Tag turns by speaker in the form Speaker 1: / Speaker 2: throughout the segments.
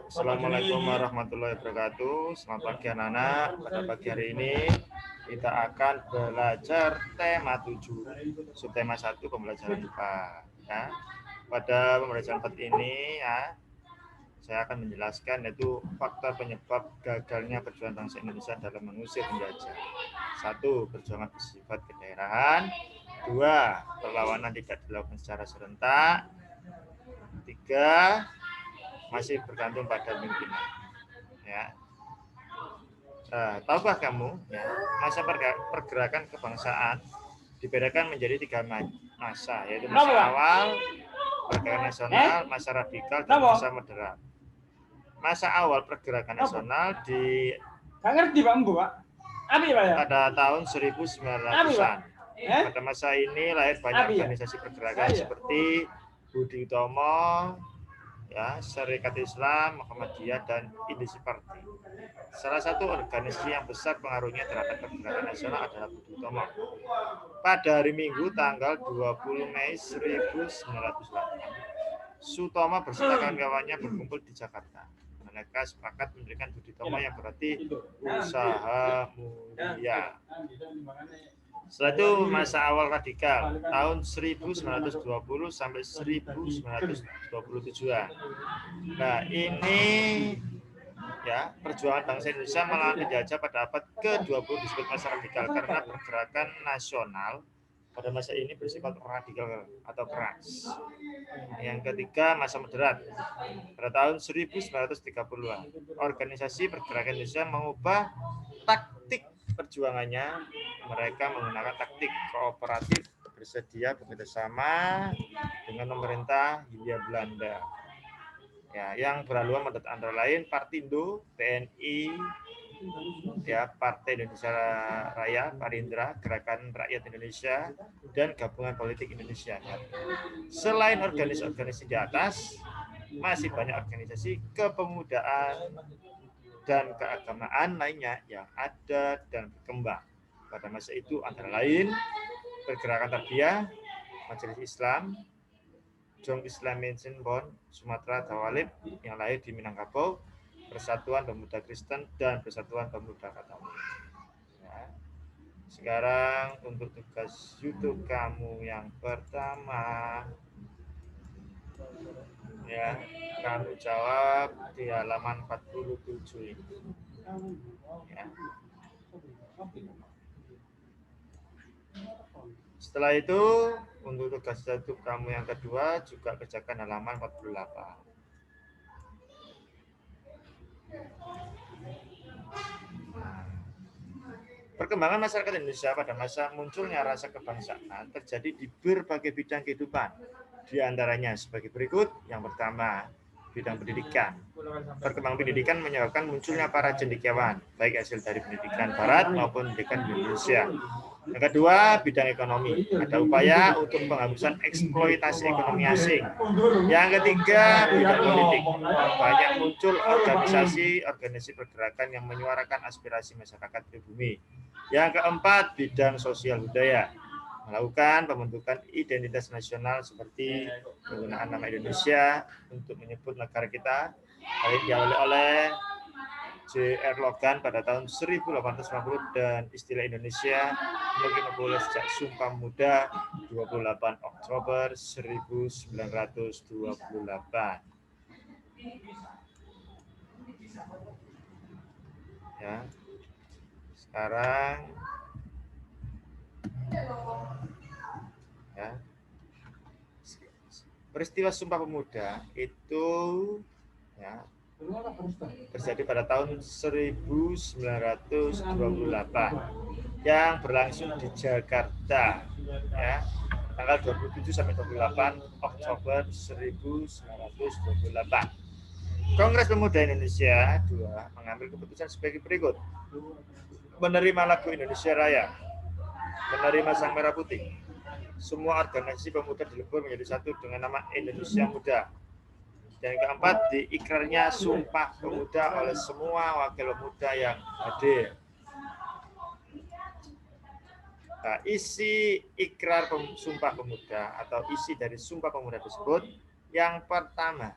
Speaker 1: Assalamualaikum warahmatullahi wabarakatuh. Selamat pagi anak-anak. Pada pagi hari ini kita akan belajar tema 7, subtema 1 pembelajaran IPA. Ya. Pada pembelajaran 4 ini ya, saya akan menjelaskan yaitu faktor penyebab gagalnya perjuangan bangsa Indonesia dalam mengusir penjajah. 1. Perjuangan bersifat kedaerahan. 2. Perlawanan tidak dilakukan secara serentak. 3. Masih bergantung pada pimpinan. Ya. Tahukah kamu ya, masa pergerakan kebangsaan dibedakan menjadi 3 masa, yaitu masa awal, pergerakan nasional, masa radikal, dan masa moderat. Masa awal pergerakan nasional pada tahun 1900-an. Pada masa ini lahir banyak organisasi pergerakan seperti Budi Utomo, ya, Serikat Islam, Muhammadiyah, dan Indisi Party. Salah satu organisasi yang besar pengaruhnya terhadap pergerakan nasional adalah Budi Utomo. Pada hari Minggu tanggal 20 Mei 1908, Sutomo beserta kawan-kawannya berkumpul di Jakarta. Mereka sepakat mendirikan Budi Utomo yang berarti usaha mulia. Setelah itu masa awal radikal tahun 1920 sampai 1927-an. Nah, ini ya, perjuangan bangsa Indonesia melawan penjajah pada abad ke-20 disebut masa radikal karena pergerakan nasional pada masa ini bersifat radikal atau keras. Yang ketiga, masa moderat. Pada tahun 1930-an, organisasi pergerakan Indonesia mengubah taktik perjuangannya. Mereka menggunakan taktik kooperatif, bersedia bekerjasama dengan pemerintah Hindia Belanda. Ya, yang berhaluan antara lain Partindo, PNI, ya, Partai Indonesia Raya, Parindra, Gerakan Rakyat Indonesia, dan Gabungan Politik Indonesia. Selain organisasi di atas, masih banyak organisasi kepemudaan dan keagamaan lainnya yang ada dan berkembang. Pada masa itu antara lain Pergerakan Tarbiyah, Majelis Islam, Jong Islam Mission Bond, Sumatera Tawalib yang lahir di Minangkabau, Persatuan Pemuda Kristen, dan Persatuan Pemuda Katolik. Ya. Sekarang untuk tugas YouTube kamu yang pertama, ya, kamu jawab di halaman 47 ini. Ya. Setelah itu, untuk tugas YouTube kamu yang kedua juga kerjakan halaman 48. Perkembangan masyarakat Indonesia pada masa munculnya rasa kebangsaan terjadi di berbagai bidang kehidupan. Di antaranya sebagai berikut. Yang pertama, bidang pendidikan. Perkembangan pendidikan menyebabkan munculnya para cendekiawan, baik hasil dari pendidikan Barat maupun pendidikan di Indonesia. Yang kedua, bidang ekonomi. Ada upaya untuk penghapusan eksploitasi ekonomi asing. Yang ketiga, bidang politik. Banyak muncul organisasi pergerakan yang menyuarakan aspirasi masyarakat pribumi. Yang keempat, bidang sosial budaya. Melakukan pembentukan identitas nasional seperti penggunaan nama Indonesia untuk menyebut negara kita. Hal ini diawali oleh J.R. Logan pada tahun 1850 dan istilah Indonesia mungkin memulai sejak Sumpah Pemuda 28 Oktober 1928. Ya. Sekarang ya, peristiwa Sumpah Pemuda itu ya terjadi pada tahun 1928 yang berlangsung di Jakarta, ya, tanggal 27 sampai 28 Oktober 1928. Kongres Pemuda Indonesia II mengambil keputusan sebagai berikut: menerima lagu Indonesia Raya, menerima Sang Merah Putih. Semua organisasi pemuda dilebur menjadi satu dengan nama Indonesia Muda. Dan keempat, diikrarnya Sumpah Pemuda oleh semua wakil pemuda yang hadir. Nah, isi ikrar Sumpah Pemuda atau isi dari Sumpah Pemuda tersebut Yang pertama,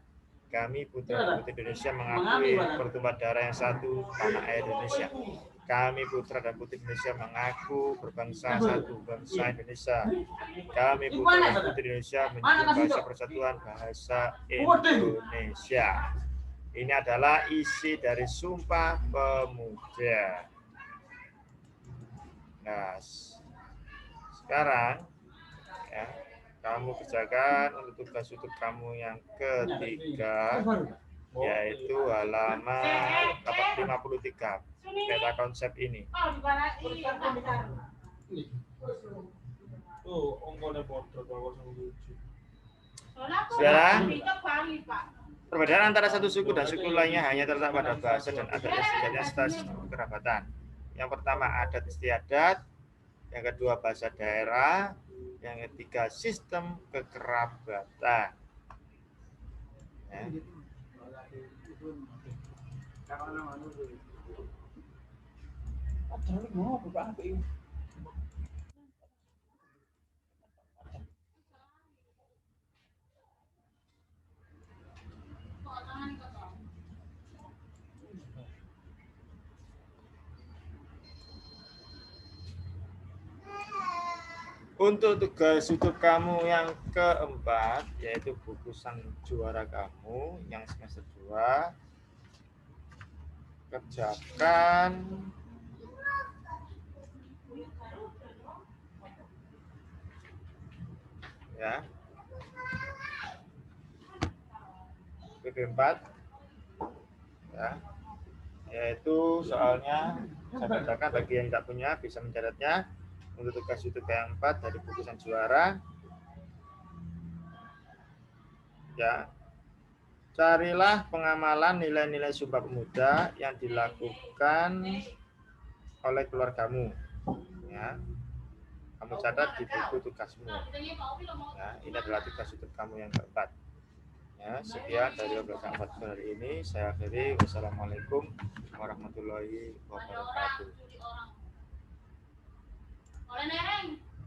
Speaker 1: kami putra dan putri Indonesia mengakui pertumpahan darah yang satu tanah air Indonesia. Kami putra dan putri Indonesia mengaku berbangsa satu, bangsa Indonesia. Kami putra dan putri Indonesia menjunjung bahasa persatuan, bahasa Indonesia. Ini adalah isi dari Sumpah Pemuda. Nah, sekarang ya, kamu kerjakan untuk tugas YouTube kamu yang ketiga, yaitu halaman 53, peta konsep ini. Saudara, perbedaan antara satu suku dan suku lainnya hanya terletak pada bahasa dan adat yang sejenis sistem kekerabatan. Yang pertama adat istiadat, yang kedua bahasa daerah, yang ketiga sistem kekerabatan. Ya. Untuk tugas YouTube kamu yang keempat, yaitu buku sang juara kamu yang semester 2, kerjakan ya. PP4 ya. Yaitu soalnya saya bacakan, bagi yang tidak punya bisa mencatatnya. Untuk tugas YouTube yang 4 dari buku sang juara ya, carilah pengamalan nilai-nilai Sumpah Pemuda yang dilakukan oleh keluargamu ya. Kamu catat di buku tugasmu ya. Ini adalah tugas YouTube kamu yang keempat ya. Sekian dari obrolan hari ini, saya akhiri. Wassalamualaikum warahmatullahi wabarakatuh.